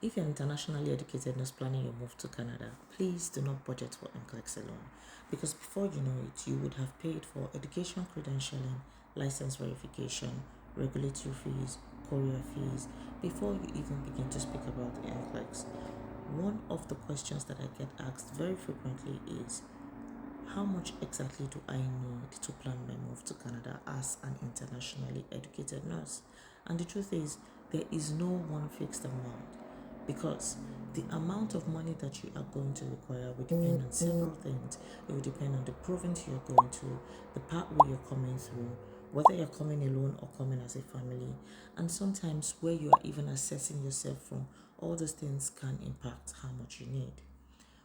If you're internationally educated nurse planning your move to Canada, please do not budget for NCLEX alone, because before you know it, you would have paid for education credentialing, license verification, regulatory fees, courier fees, before you even begin to speak about the NCLEX. One of the questions that I get asked very frequently is, how much exactly do I need to plan my move to Canada as an internationally educated nurse? And the truth is, there is no one fixed amount, because the amount of money that you are going to require will depend on several things. It will depend on the province you're going to, the pathway you're coming through, whether you're coming alone or coming as a family, and sometimes where you are even assessing yourself from. All those things can impact how much you need.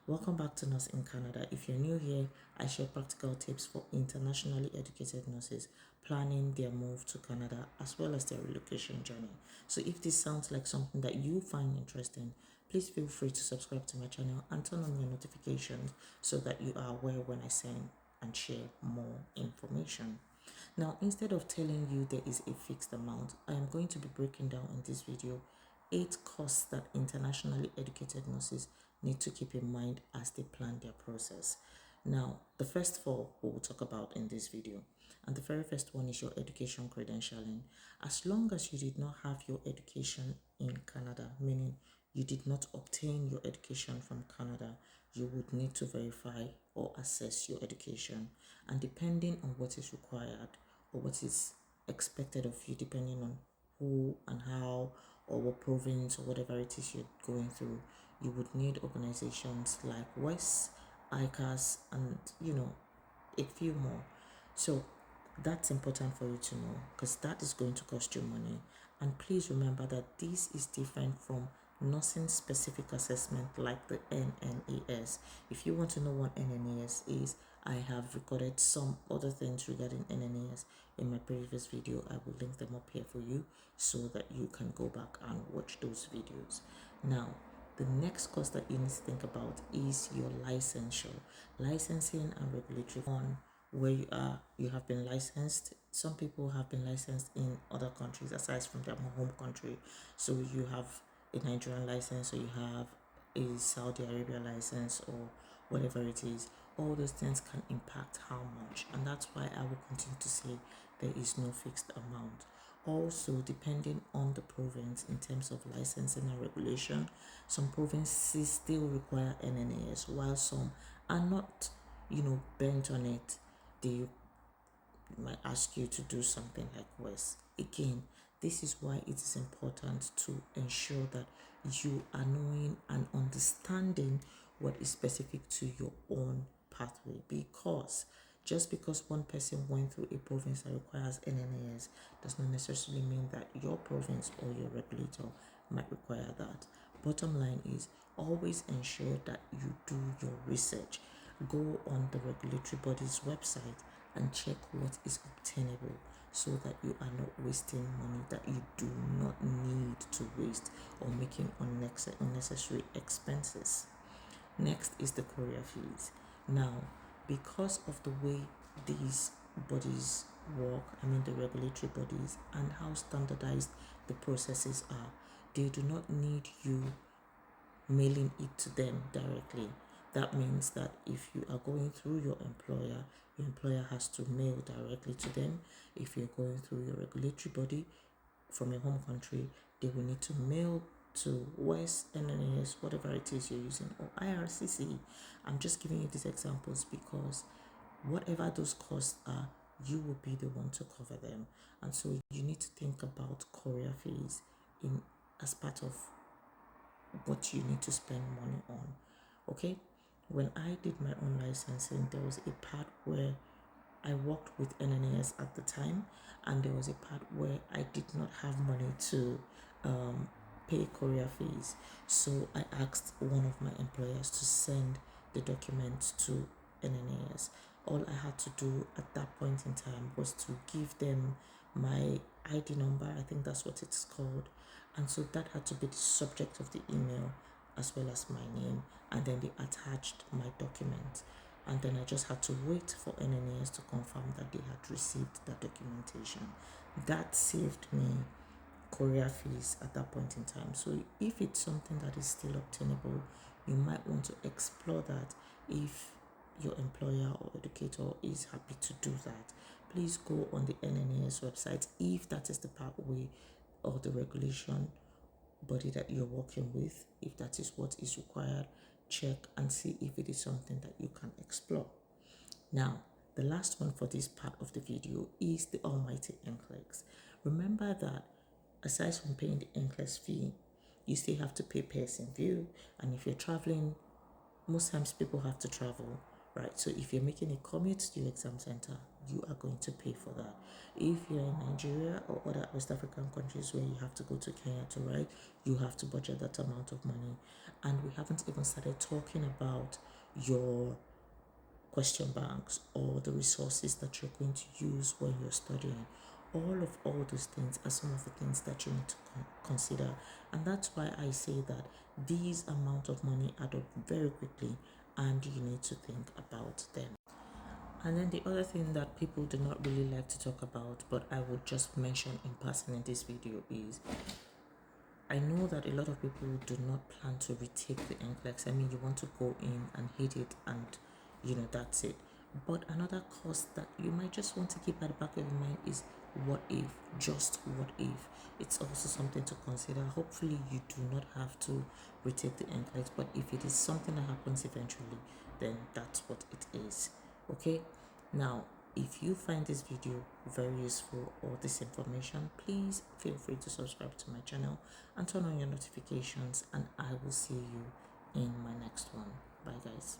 Welcome back to Nurse in Canada. If you're new here, I share practical tips for internationally educated nurses planning their move to Canada as well as their relocation journey. So if this sounds like something that you find interesting, please feel free to subscribe to my channel and turn on your notifications so that you are aware when I send and share more information. Now, instead of telling you there is a fixed amount, I am going to be breaking down in this video 8 costs that internationally educated nurses need to keep in mind as they plan their process. Now, the first 4 we will talk about in this video. And the very first one is your education credentialing. As long as you did not have your education in Canada, meaning you did not obtain your education from Canada, you would need to verify or assess your education. And depending on what is required or what is expected of you, depending on who and how or what province or whatever it is you're going through, you would need organizations like WES, ICAS, and a few more. So that's important for you to know, because that is going to cost you money. And please remember that this is different from nursing specific assessment like the NNAS. If you want to know what NNAS is, I have recorded some other things regarding NNAS in my previous video. I will link them up here for you so that you can go back and watch those videos. Now, the next course that you need to think about is your licensure, licensing and regulatory one, where you have been licensed. Some people have been licensed in other countries aside from their home country. So you have a Nigerian license, or you have a Saudi Arabia license, or whatever it is. All those things can impact how much, and that's why I will continue to say there is no fixed amount. Also, depending on the province in terms of licensing and regulation, some provinces still require NNAS, while some are not, bent on it. They might ask you to do something like WES. Again, this is why it is important to ensure that you are knowing and understanding what is specific to your own pathway, because just because one person went through a province that requires NNAS does not necessarily mean that your province or your regulator might require that. Bottom line is, always ensure that you do your research. Go on the regulatory body's website and check what is obtainable, so that you are not wasting money that you do not need to waste or making unnecessary expenses. Next is the courier fees. Now, because of the way these bodies work, the regulatory bodies, and how standardized the processes are, they do not need you mailing it to them directly. That means that if you are going through your employer has to mail directly to them. If you're going through your regulatory body from your home country, they will need to mail to WES, NNAS, whatever it is you're using, or IRCC. I'm just giving you these examples because whatever those costs are, you will be the one to cover them. And so you need to think about courier fees in as part of what you need to spend money on. Okay, when I did my own licensing, there was a part where I worked with NNAS at the time, and there was a part where I did not have money to pay courier fees. So I asked one of my employers to send the documents to NNAS. All I had to do at that point in time was to give them my ID number, I think that's what it's called. And so that had to be the subject of the email as well as my name. And then they attached my document. And then I just had to wait for NNAS to confirm that they had received that documentation. That saved me courier fees at that point in time. So if it's something that is still obtainable, you might want to explore that. If your employer or educator is happy to do that, please go on the NNES website. If that is the pathway or the regulation body that you're working with, if that is what is required, check and see if it is something that you can explore. Now, the last one for this part of the video is the almighty NCLEX. Remember that aside from paying the NCLEX fee, you still have to pay person view, and if you're traveling, most times people have to travel, right? So if you're making a commute to your exam center, you are going to pay for that. If you're in Nigeria or other West African countries where you have to go to Kenya to write, you have to budget that amount of money. And we haven't even started talking about your question banks or the resources that you're going to use when you're studying. All those things are some of the things that you need to consider, and that's why I say that these amount of money add up very quickly and you need to think about them. And then the other thing that people do not really like to talk about, but I would just mention in passing in this video, is I know that a lot of people do not plan to retake the NCLEX. I mean, you want to go in and hit it and that's it. But another cost that you might just want to keep at the back of your mind is what if, just what if. It's also something to consider. Hopefully you do not have to retake the NCLEX, but if it is something that happens eventually, then that's what it is. Okay? Now, if you find this video very useful or this information, please feel free to subscribe to my channel and turn on your notifications, and I will see you in my next one. Bye guys.